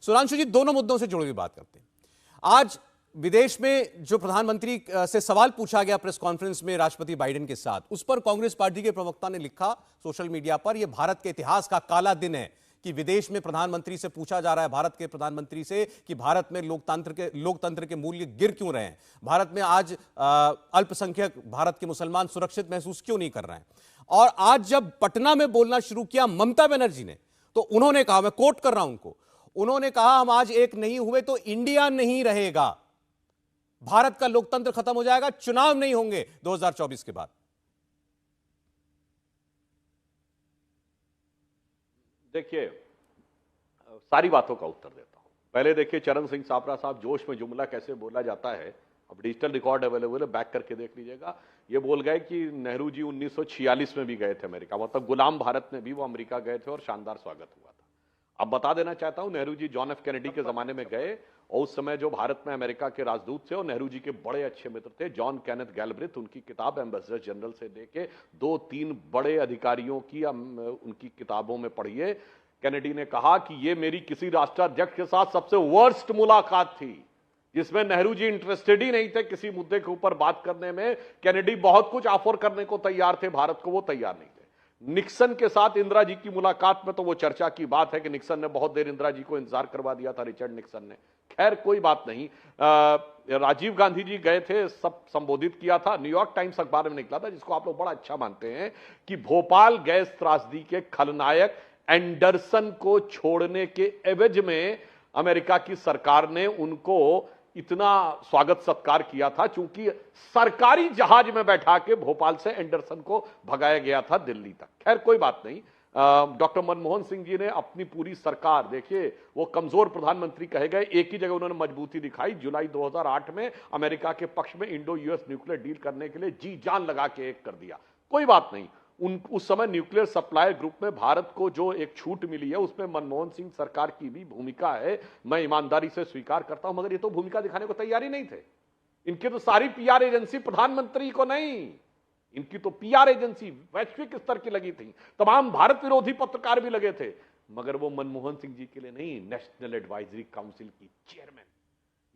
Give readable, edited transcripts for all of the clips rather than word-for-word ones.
सुधांशु जी, दोनों मुद्दों से जुड़ी हुई बात करते हैं। आज विदेश में जो प्रधानमंत्री से सवाल पूछा गया प्रेस कॉन्फ्रेंस में राष्ट्रपति बाइडेन के साथ, उस पर कांग्रेस पार्टी के प्रवक्ता ने लिखा सोशल मीडिया पर, यह भारत के इतिहास का काला दिन है कि विदेश में प्रधानमंत्री से पूछा जा रहा है, भारत के प्रधानमंत्री से, कि भारत में लोकतंत्र के मूल्य गिर क्यों रहे हैं, भारत में आज अल्पसंख्यक भारत के मुसलमान सुरक्षित महसूस क्यों नहीं कर रहे हैं। और आज जब पटना में बोलना शुरू किया ममता बनर्जी ने, तो उन्होंने कहा, मैं कोट कर रहा हूं उनको, उन्होंने कहा हम आज एक नहीं हुए तो इंडिया नहीं रहेगा, भारत का लोकतंत्र खत्म हो जाएगा, चुनाव नहीं होंगे 2024 के बाद। देखिए, सारी बातों का उत्तर देता हूं। पहले देखिए, चरण सिंह सापरा साहब जोश में जुमला कैसे बोला जाता है, अब डिजिटल रिकॉर्ड अवेलेबल है, बैक करके देख लीजिएगा। ये बोल गए कि नेहरू जी 1946 में भी गए थे अमेरिका, मतलब गुलाम भारत में भी वो अमेरिका गए थे और शानदार स्वागत हुआ था। अब बता देना चाहता हूं, Nehru ji John F Kennedy के जमाने में गए और उस समय जो भारत में अमेरिका के राजदूत थे और नेहरू जी के बड़े अच्छे मित्र थे जॉन केनेथ गैलब्रिथ, उनकी किताब एम्बेसडर जनरल से लेके 2-3 बड़े अधिकारियों की उनकी किताबों में पढ़िए। कैनेडी ने कहा कि ये मेरी किसी राष्ट्राध्यक्ष के साथ सबसे वर्स्ट मुलाकात थी, जिसमें नेहरू जी इंटरेस्टेड ही नहीं थे किसी मुद्दे के ऊपर बात करने में। कैनेडी बहुत कुछ ऑफर करने को तैयार थे भारत को, वो तैयार नहीं थे। निक्सन के साथ इंदिरा जी की मुलाकात में तो वो चर्चा की बात है कि निक्सन ने बहुत देर इंदिरा जी को इंतजार करवा दिया था, रिचर्ड निक्सन ने। खैर कोई बात नहीं। राजीव गांधी जी गए थे, सब संबोधित किया था। न्यूयॉर्क टाइम्स अखबार में निकला था, जिसको आप लोग बड़ा अच्छा मानते हैं, कि भोपाल गैस त्रासदी के खलनायक एंडरसन को छोड़ने के एवज में अमेरिका की सरकार ने उनको इतना स्वागत सत्कार किया था, चूंकि सरकारी जहाज में बैठा के भोपाल से एंडरसन को भगाया गया था दिल्ली तक। खैर कोई बात नहीं। डॉक्टर मनमोहन सिंह जी ने अपनी पूरी सरकार, देखिए वो कमजोर प्रधानमंत्री कहे गए, एक ही जगह उन्होंने मजबूती दिखाई। जुलाई 2008 में अमेरिका के पक्ष में इंडो यूएस न्यूक्लियर डील करने के लिए जी जान लगा के एक कर दिया। कोई बात नहीं। उस समय न्यूक्लियर सप्लायर ग्रुप में भारत को जो एक छूट मिली है, उसमें मनमोहन सिंह सरकार की भी भूमिका है, मैं ईमानदारी से स्वीकार करता हूं। मगर ये तो भूमिका दिखाने को तैयार ही नहीं थे। इनकी तो सारी पीआर एजेंसी प्रधानमंत्री को नहीं, इनकी तो पीआर एजेंसी वैश्विक स्तर की लगी थी, तमाम भारत विरोधी पत्रकार भी लगे थे, मगर वो मनमोहन सिंह जी के लिए नहीं, नेशनल एडवाइजरी काउंसिल की चेयरमैन,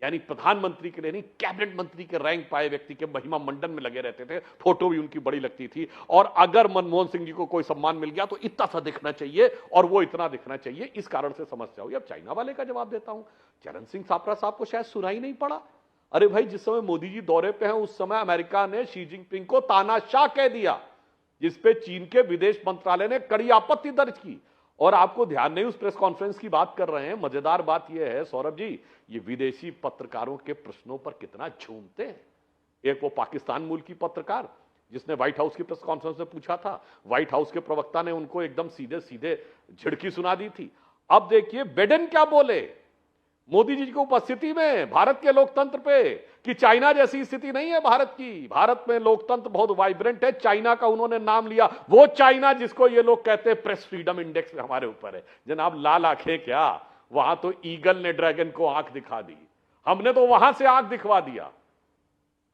यानी प्रधानमंत्री के लिए नहीं, कैबिनेट मंत्री के रैंक पाए व्यक्ति के महिमा मंडन में लगे रहते थे। फोटो भी उनकी बड़ी लगती थी। और अगर मनमोहन सिंह जी को कोई सम्मान मिल गया तो इतना सा दिखना चाहिए, और वो इतना दिखना चाहिए, इस कारण से समस्या हुई। अब चाइना वाले का जवाब देता हूं। चरण सिंह सापरा साहब को शायद सुनाई नहीं पड़ा। अरे भाई, जिस समय मोदी जी दौरे पे हैं, उस समय अमेरिका ने शी जिनपिंग को तानाशाह कह दिया, जिसपे चीन के विदेश मंत्रालय ने कड़ी आपत्ति दर्ज की। और आपको ध्यान नहीं, उस प्रेस कॉन्फ्रेंस की बात कर रहे हैं। मजेदार बात यह है सौरभ जी, ये विदेशी पत्रकारों के प्रश्नों पर कितना झूमते हैं। एक वो पाकिस्तान मूल की पत्रकार जिसने व्हाइट हाउस की प्रेस कॉन्फ्रेंस में पूछा था, व्हाइट हाउस के प्रवक्ता ने उनको एकदम सीधे सीधे झिड़की सुना दी थी। अब देखिए बाइडेन क्या बोले मोदी जी की उपस्थिति में भारत के लोकतंत्र पे, कि चाइना जैसी स्थिति नहीं है भारत की, भारत में लोकतंत्र बहुत वाइब्रेंट है। चाइना का उन्होंने नाम लिया, वो चाइना जिसको ये लोग कहते हैं प्रेस फ्रीडम इंडेक्स में हमारे ऊपर है। जनाब लाल आंखें क्या, वहां तो ईगल ने ड्रैगन को आंख दिखा दी, हमने तो वहां से आंख दिखवा दिया,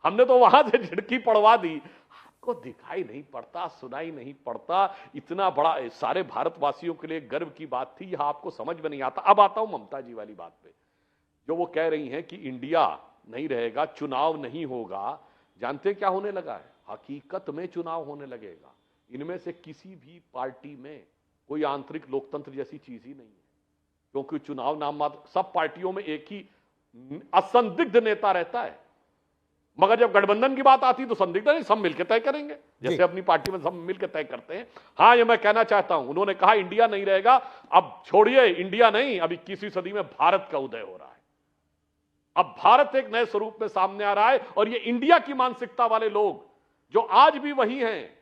हमने तो वहां से झिड़की पड़वा दी। आपको दिखाई नहीं पड़ता, सुनाई नहीं पड़ता। इतना बड़ा सारे भारतवासियों के लिए गर्व की बात थी, यह आपको समझ में नहीं आता। अब आता हूं ममता जी वाली बात पे, जो वो कह रही हैं कि इंडिया नहीं रहेगा, चुनाव नहीं होगा। जानते क्या होने लगा है? हकीकत में चुनाव होने लगेगा। इनमें से किसी भी पार्टी में कोई आंतरिक लोकतंत्र जैसी चीज ही नहीं है, क्योंकि चुनाव नाम मात्र, सब पार्टियों में एक ही असंदिग्ध नेता रहता है, मगर जब गठबंधन की बात आती है तो संदिग्ध नहीं, सब मिलकर तय करेंगे, जैसे अपनी पार्टी में सब मिलकर तय करते हैं। हां, ये मैं कहना चाहता हूं, उन्होंने कहा इंडिया नहीं रहेगा। अब छोड़िए इंडिया नहीं, अब 21वीं सदी में भारत का उदय हो रहा है। अब भारत एक नए स्वरूप में सामने आ रहा है, और ये इंडिया की मानसिकता वाले लोग जो आज भी वही हैं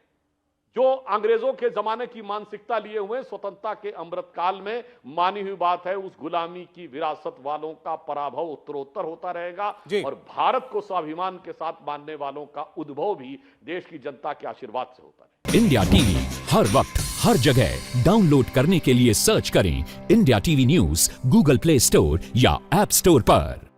जो अंग्रेजों के जमाने की मानसिकता लिए हुए, स्वतंत्रता के अमृतकाल में मानी हुई बात है, उस गुलामी की विरासत वालों का पराभव उत्तरोत्तर होता रहेगा, और भारत को स्वाभिमान के साथ मानने वालों का उद्भव भी देश की जनता के आशीर्वाद से होता है। इंडिया टीवी हर वक्त हर जगह डाउनलोड करने के लिए सर्च करें India TV news Google play store या ऐप स्टोर पर।